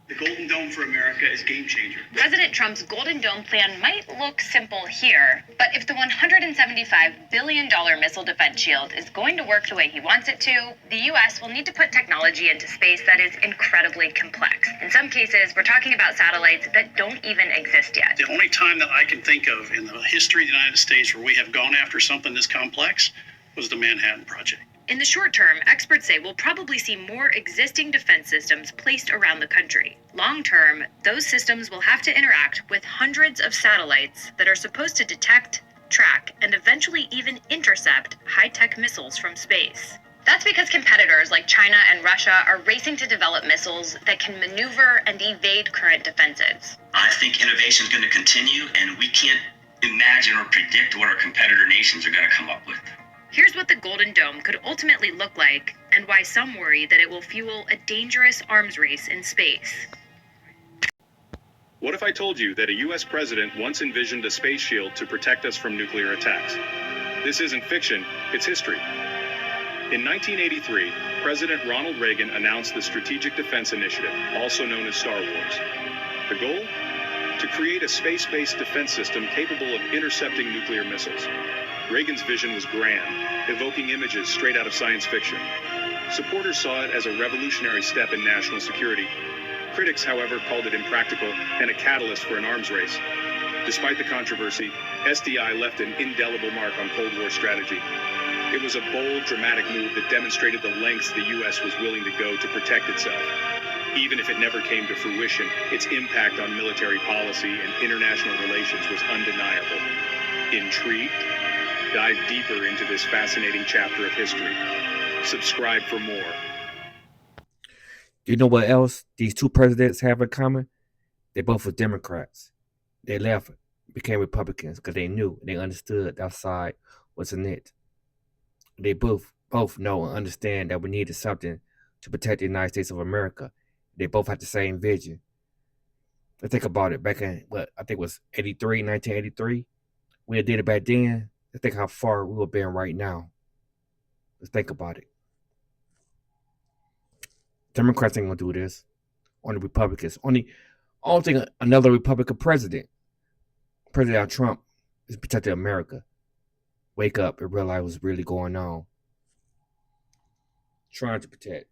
The Golden Dome for America is game changer. President Trump's Golden Dome plan might look simple here, but if the $175 billion missile defense shield is going to work the way he wants it to, the U.S. will need to put technology into space that is incredibly complex. In some cases, we're talking about satellites that don't even exist yet. The only time that I can think of in the history of the United States where we have gone after something this complex was the Manhattan Project. In the short term, experts say we'll probably see more existing defense systems placed around the country. Long term, those systems will have to interact with hundreds of satellites that are supposed to detect, track, and eventually even intercept high-tech missiles from space. That's because competitors like China and Russia are racing to develop missiles that can maneuver and evade current defenses. I think innovation is going to continue, and we can't imagine or predict what our competitor nations are going to come up with. Here's what the Golden Dome could ultimately look like, and why some worry that it will fuel a dangerous arms race in space. What if I told you that a U.S. president once envisioned a space shield to protect us from nuclear attacks? This isn't fiction, it's history. In 1983, President Ronald Reagan announced the Strategic Defense Initiative, also known as Star Wars. The goal? To create a space-based defense system capable of intercepting nuclear missiles. Reagan's vision was grand, evoking images straight out of science fiction. Supporters saw it as a revolutionary step in national security. Critics, however, called it impractical and a catalyst for an arms race. Despite the controversy, SDI left an indelible mark on Cold War strategy. It was a bold, dramatic move that demonstrated the lengths the U.S. was willing to go to protect itself. Even if it never came to fruition, its impact on military policy and international relations was undeniable. Intrigued? Dive deeper into this fascinating chapter of history. Subscribe for more. You know what else these two presidents have in common? They both were Democrats. They left, became Republicans because they knew, they understood that side was in it. They both know and understand that we needed something to protect the United States of America. They both had the same vision. Let's think about it. Back in, I think it was 1983. We did it back then. Let's think how far we would have been right now. Let's think about it. Democrats ain't gonna do this. Only Republicans. Only thing another Republican President Trump, is protecting America. Wake up and realize what's really going on. Trying to protect